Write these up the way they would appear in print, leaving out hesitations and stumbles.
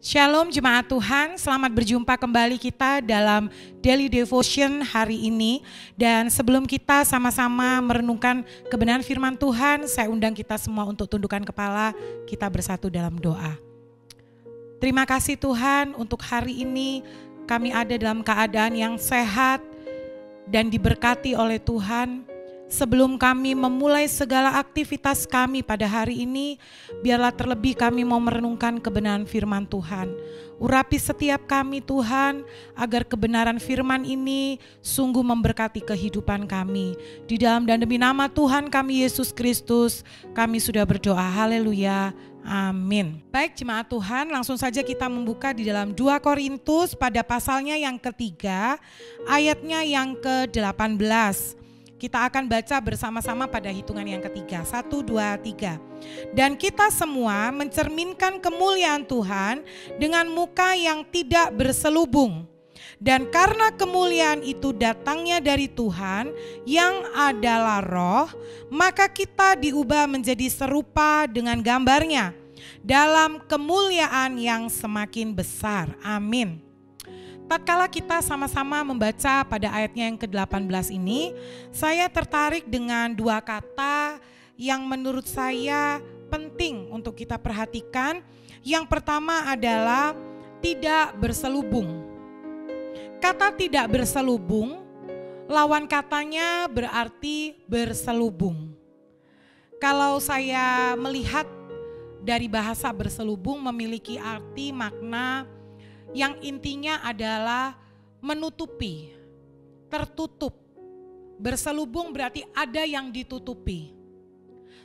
Shalom jemaat Tuhan, selamat berjumpa kembali kita dalam Daily Devotion hari ini. Dan sebelum kita sama-sama merenungkan kebenaran firman Tuhan, saya undang kita semua untuk tundukkan kepala, kita bersatu dalam doa. Terima kasih Tuhan untuk hari ini kami ada dalam keadaan yang sehat dan diberkati oleh Tuhan. Sebelum kami memulai segala aktivitas kami pada hari ini, biarlah terlebih kami mau merenungkan kebenaran firman Tuhan. Urapi setiap kami Tuhan, agar kebenaran firman ini sungguh memberkati kehidupan kami. Di dalam dan demi nama Tuhan kami Yesus Kristus, kami sudah berdoa. Haleluya. Amin. Baik jemaat Tuhan, langsung saja kita membuka di dalam 2 Korintus pada pasalnya yang ketiga, ayatnya yang ke-18. Kita akan baca bersama-sama pada hitungan yang ketiga. 1, 2, 3. Dan kita semua mencerminkan kemuliaan Tuhan dengan muka yang tidak berselubung. Dan karena kemuliaan itu datangnya dari Tuhan yang adalah roh, maka kita diubah menjadi serupa dengan gambarnya dalam kemuliaan yang semakin besar. Amin. Tatkala kita sama-sama membaca pada ayatnya yang ke-18 ini, saya tertarik dengan dua kata yang menurut saya penting untuk kita perhatikan. Yang pertama adalah tidak berselubung. Kata tidak berselubung, lawan katanya berarti berselubung. Kalau saya melihat dari bahasa berselubung memiliki arti makna yang intinya adalah menutupi, tertutup. Berselubung berarti ada yang ditutupi.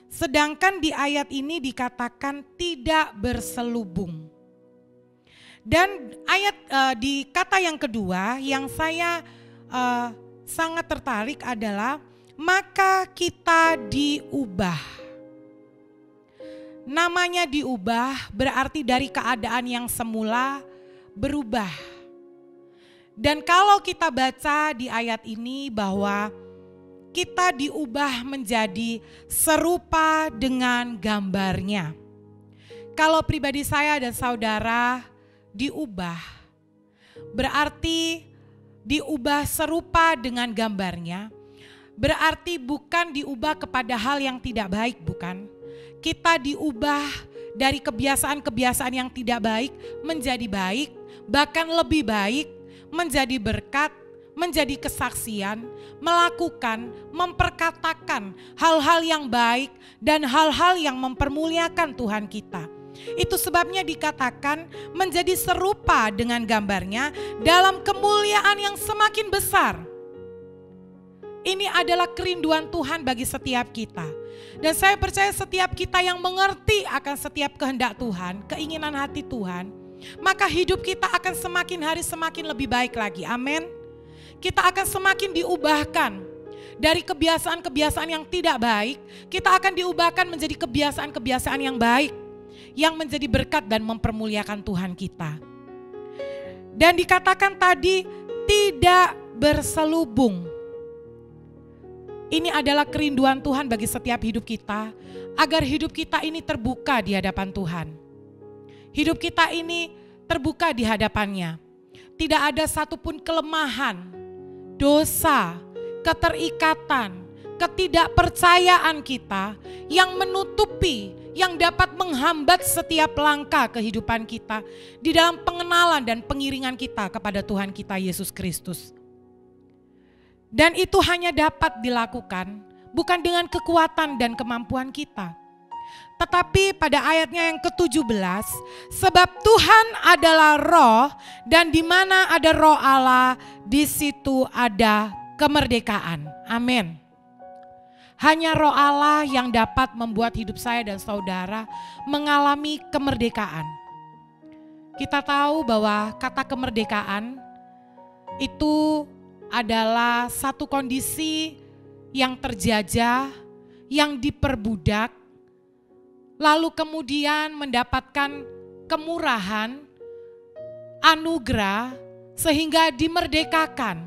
Sedangkan di ayat ini dikatakan tidak berselubung. Dan ayat di kata yang kedua yang saya sangat tertarik adalah maka kita diubah. Namanya diubah berarti dari keadaan yang semula berubah. Dan kalau kita baca di ayat ini bahwa kita diubah menjadi serupa dengan gambarnya. Kalau pribadi saya dan saudara diubah, berarti diubah serupa dengan gambarnya, berarti bukan diubah kepada hal yang tidak baik, bukan. Kita diubah dari kebiasaan-kebiasaan yang tidak baik menjadi baik, bahkan lebih baik, menjadi berkat, menjadi kesaksian, melakukan, memperkatakan hal-hal yang baik dan hal-hal yang mempermuliakan Tuhan kita. Itu sebabnya dikatakan menjadi serupa dengan gambarnya dalam kemuliaan yang semakin besar. Ini adalah kerinduan Tuhan bagi setiap kita. Dan saya percaya setiap kita yang mengerti akan setiap kehendak Tuhan, keinginan hati Tuhan, maka hidup kita akan semakin hari semakin lebih baik lagi. Amin. Kita akan semakin diubahkan dari kebiasaan-kebiasaan yang tidak baik, kita akan diubahkan menjadi kebiasaan-kebiasaan yang baik, yang menjadi berkat dan mempermuliakan Tuhan kita. Dan dikatakan tadi tidak berselubung. Ini adalah kerinduan Tuhan bagi setiap hidup kita, agar hidup kita ini terbuka di hadapan Tuhan. Hidup kita ini terbuka di hadapannya. Tidak ada satupun kelemahan, dosa, keterikatan, ketidakpercayaan kita yang menutupi, yang dapat menghambat setiap langkah kehidupan kita di dalam pengenalan dan pengiringan kita kepada Tuhan kita Yesus Kristus. Dan itu hanya dapat dilakukan bukan dengan kekuatan dan kemampuan kita. Tetapi pada ayatnya yang ke-17, sebab Tuhan adalah roh dan di mana ada roh Allah, di situ ada kemerdekaan. Amin. Hanya roh Allah yang dapat membuat hidup saya dan saudara mengalami kemerdekaan. Kita tahu bahwa kata kemerdekaan itu adalah satu kondisi yang terjajah, yang diperbudak, lalu kemudian mendapatkan kemurahan, anugerah, sehingga dimerdekakan.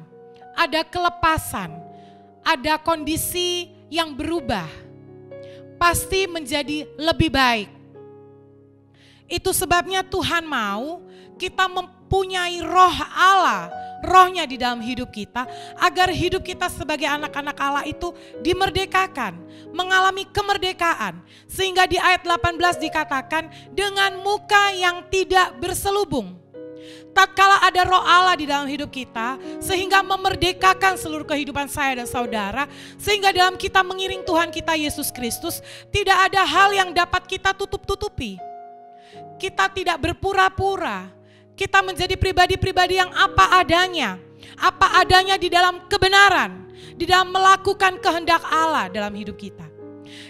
Ada kelepasan, ada kondisi yang berubah, pasti menjadi lebih baik. Itu sebabnya Tuhan mau kita mempunyai roh Allah, rohnya di dalam hidup kita, agar hidup kita sebagai anak-anak Allah itu dimerdekakan, mengalami kemerdekaan. Sehingga di ayat 18 dikatakan, dengan muka yang tidak berselubung. Tatkala ada roh Allah di dalam hidup kita, sehingga memerdekakan seluruh kehidupan saya dan saudara, sehingga dalam kita mengiring Tuhan kita Yesus Kristus, tidak ada hal yang dapat kita tutup-tutupi. Kita tidak berpura-pura. Kita menjadi pribadi-pribadi yang apa adanya di dalam kebenaran, di dalam melakukan kehendak Allah dalam hidup kita.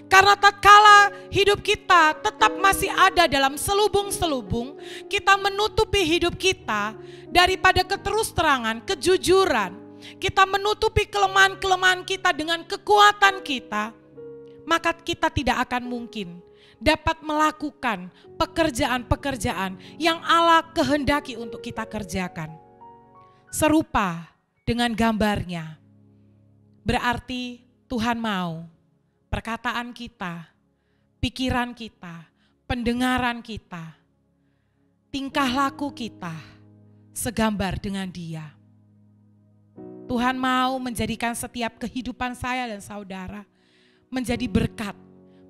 Karena tatkala hidup kita tetap masih ada dalam selubung-selubung, kita menutupi hidup kita daripada keterus-terangan, kejujuran. Kita menutupi kelemahan-kelemahan kita dengan kekuatan kita, maka kita tidak akan mungkin dapat melakukan pekerjaan-pekerjaan yang Allah kehendaki untuk kita kerjakan. Serupa dengan gambarnya, berarti Tuhan mau perkataan kita, pikiran kita, pendengaran kita, tingkah laku kita segambar dengan Dia. Tuhan mau menjadikan setiap kehidupan saya dan saudara menjadi berkat,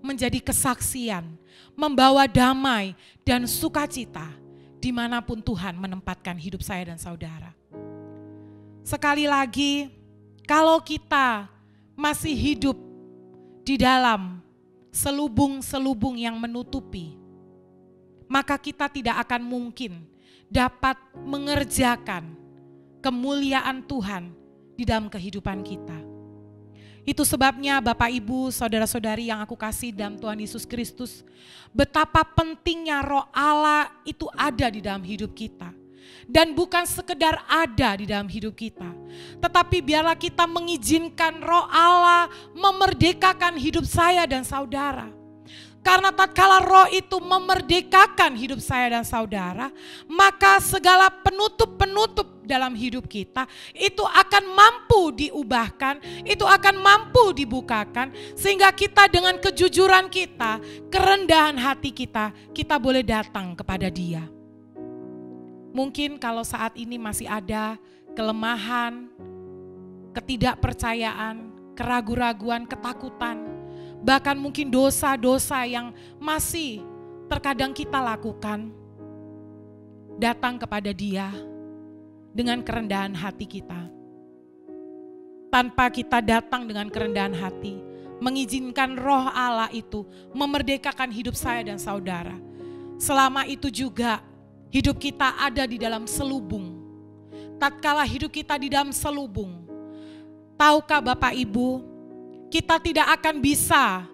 menjadi kesaksian, membawa damai dan sukacita dimanapun Tuhan menempatkan hidup saya dan saudara. Sekali lagi, kalau kita masih hidup di dalam selubung-selubung yang menutupi, maka kita tidak akan mungkin dapat mengerjakan kemuliaan Tuhan di dalam kehidupan kita. Itu sebabnya Bapak Ibu, saudara-saudari yang aku kasih dalam Tuhan Yesus Kristus, betapa pentingnya roh Allah itu ada di dalam hidup kita. Dan bukan sekedar ada di dalam hidup kita, tetapi biarlah kita mengizinkan roh Allah memerdekakan hidup saya dan saudara. Karena tatkala roh itu memerdekakan hidup saya dan saudara, maka segala penutup-penutup dalam hidup kita itu akan mampu diubahkan, itu akan mampu dibukakan, sehingga kita dengan kejujuran kita, kerendahan hati kita, kita boleh datang kepada Dia. Mungkin kalau saat ini masih ada kelemahan, ketidakpercayaan, keraguan-raguan, ketakutan, bahkan mungkin dosa-dosa yang masih terkadang kita lakukan, datang kepada Dia dengan kerendahan hati kita. Tanpa kita datang dengan kerendahan hati, mengizinkan roh Allah itu memerdekakan hidup saya dan saudara. Selama itu juga hidup kita ada di dalam selubung. Tatkala hidup kita di dalam selubung, tahukah Bapak Ibu, kita tidak akan bisa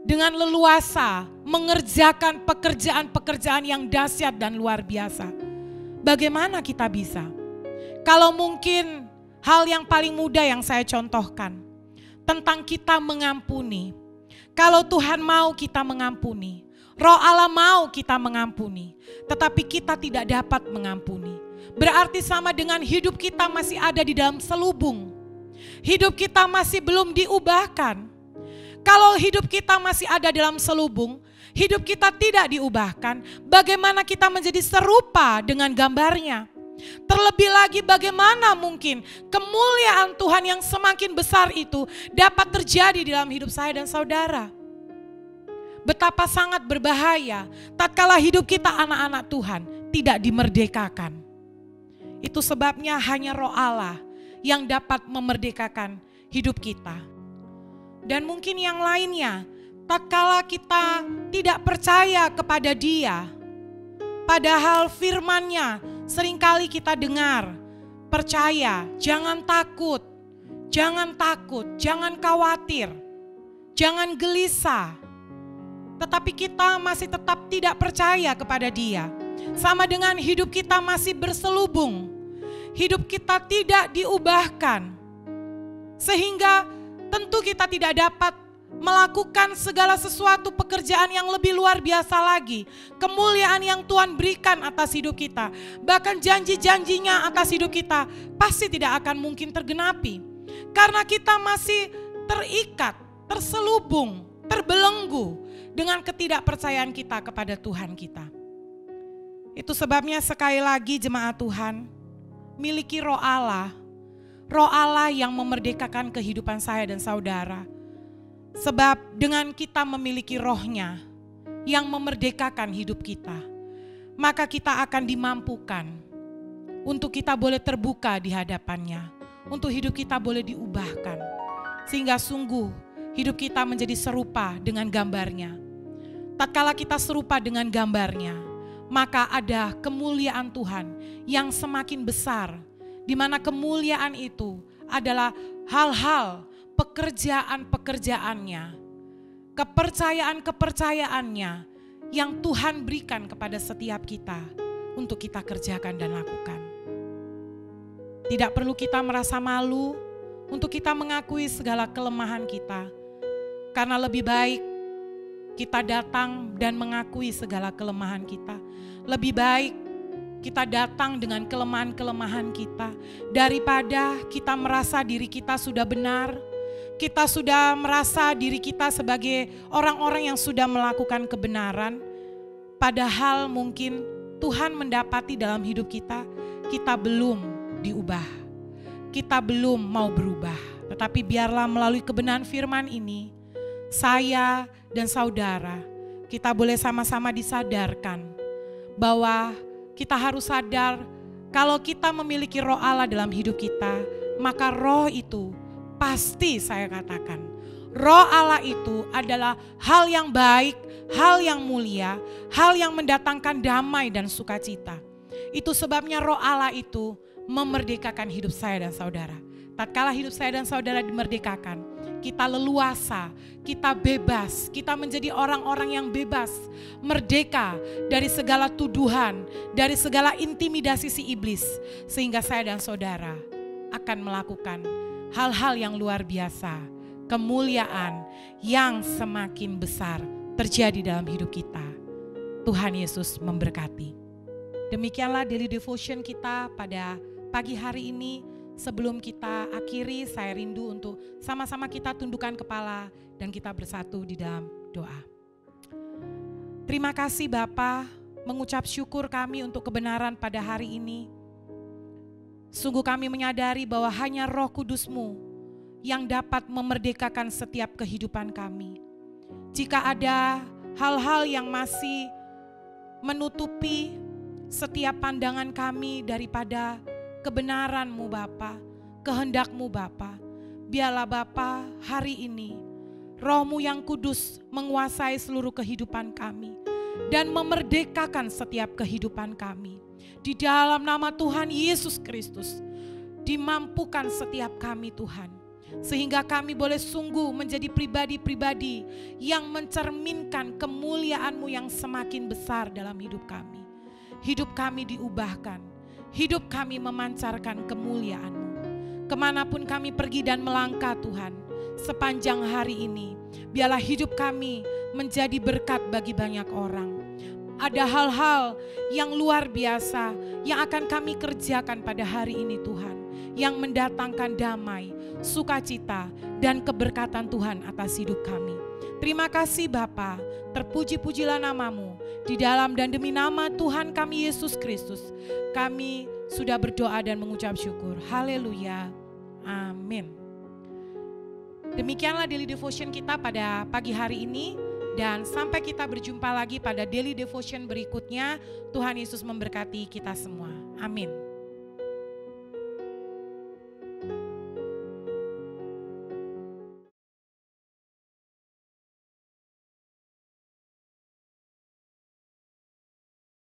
dengan leluasa mengerjakan pekerjaan-pekerjaan yang dahsyat dan luar biasa. Bagaimana kita bisa? Kalau mungkin hal yang paling mudah yang saya contohkan, tentang kita mengampuni. Kalau Tuhan mau kita mengampuni, Roh Allah mau kita mengampuni, tetapi kita tidak dapat mengampuni. Berarti sama dengan hidup kita masih ada di dalam selubung. Hidup kita masih belum diubahkan. Kalau hidup kita masih ada dalam selubung, hidup kita tidak diubahkan, bagaimana kita menjadi serupa dengan gambarnya? Terlebih lagi bagaimana mungkin kemuliaan Tuhan yang semakin besar itu dapat terjadi dalam hidup saya dan saudara? Betapa sangat berbahaya tatkala hidup kita anak-anak Tuhan tidak dimerdekakan. Itu sebabnya hanya Roh Allah yang dapat memerdekakan hidup kita. Dan mungkin yang lainnya, tatkala kita tidak percaya kepada Dia, padahal firman-Nya seringkali kita dengar, percaya, jangan takut, jangan khawatir, jangan gelisah. Tetapi kita masih tetap tidak percaya kepada Dia. Sama dengan hidup kita masih berselubung. Hidup kita tidak diubahkan. Sehingga tentu kita tidak dapat melakukan segala sesuatu pekerjaan yang lebih luar biasa lagi. Kemuliaan yang Tuhan berikan atas hidup kita. Bahkan janji-janjinya atas hidup kita pasti tidak akan mungkin tergenapi. Karena kita masih terikat, terselubung, terbelenggu dengan ketidakpercayaan kita kepada Tuhan kita. Itu sebabnya sekali lagi jemaat Tuhan, miliki roh Allah yang memerdekakan kehidupan saya dan saudara. Sebab dengan kita memiliki rohnya yang memerdekakan hidup kita, maka kita akan dimampukan untuk kita boleh terbuka di hadapannya, untuk hidup kita boleh diubahkan, sehingga sungguh hidup kita menjadi serupa dengan gambarnya. Tatkala kita serupa dengan gambarnya, maka ada kemuliaan Tuhan yang semakin besar, di mana kemuliaan itu adalah hal-hal pekerjaan-pekerjaannya, kepercayaan-kepercayaannya yang Tuhan berikan kepada setiap kita untuk kita kerjakan dan lakukan. Tidak perlu kita merasa malu untuk kita mengakui segala kelemahan kita, karena lebih baik kita datang dan mengakui segala kelemahan kita. Lebih baik kita datang dengan kelemahan-kelemahan kita daripada kita merasa diri kita sudah benar. Kita sudah merasa diri kita sebagai orang-orang yang sudah melakukan kebenaran, padahal mungkin Tuhan mendapati dalam hidup kita, kita belum diubah, kita belum mau berubah. Tetapi biarlah melalui kebenaran firman ini, saya dan saudara, kita boleh sama-sama disadarkan bahwa kita harus sadar kalau kita memiliki roh Allah dalam hidup kita, maka roh itu pasti, saya katakan, roh Allah itu adalah hal yang baik, hal yang mulia, hal yang mendatangkan damai dan sukacita. Itu sebabnya roh Allah itu memerdekakan hidup saya dan saudara. Tatkala hidup saya dan saudara dimerdekakan, kita leluasa, kita bebas, kita menjadi orang-orang yang bebas, merdeka dari segala tuduhan, dari segala intimidasi si iblis, sehingga saya dan saudara akan melakukan hal-hal yang luar biasa, kemuliaan yang semakin besar terjadi dalam hidup kita. Tuhan Yesus memberkati. Demikianlah daily devotion kita pada pagi hari ini. Sebelum kita akhiri, saya rindu untuk sama-sama kita tundukkan kepala dan kita bersatu di dalam doa. Terima kasih Bapa, mengucap syukur kami untuk kebenaran pada hari ini. Sungguh kami menyadari bahwa hanya Roh Kudus-Mu yang dapat memerdekakan setiap kehidupan kami. Jika ada hal-hal yang masih menutupi setiap pandangan kami daripada kebenaran-Mu Bapa, kehendak-Mu Bapa, biarlah Bapa hari ini Roh-Mu yang kudus menguasai seluruh kehidupan kami dan memerdekakan setiap kehidupan kami. Di dalam nama Tuhan Yesus Kristus, dimampukan setiap kami Tuhan, sehingga kami boleh sungguh menjadi pribadi-pribadi yang mencerminkan kemuliaan-Mu yang semakin besar dalam hidup kami. Hidup kami diubahkan, hidup kami memancarkan kemuliaan-Mu. Kemanapun kami pergi dan melangkah Tuhan, sepanjang hari ini, biarlah hidup kami menjadi berkat bagi banyak orang. Ada hal-hal yang luar biasa yang akan kami kerjakan pada hari ini Tuhan, yang mendatangkan damai, sukacita, dan keberkatan Tuhan atas hidup kami. Terima kasih Bapa, terpuji-pujilah nama-Mu. Di dalam dan demi nama Tuhan kami Yesus Kristus, kami sudah berdoa dan mengucap syukur. Haleluya. Amin. Demikianlah daily devotion kita pada pagi hari ini. Dan sampai kita berjumpa lagi pada daily devotion berikutnya. Tuhan Yesus memberkati kita semua. Amin.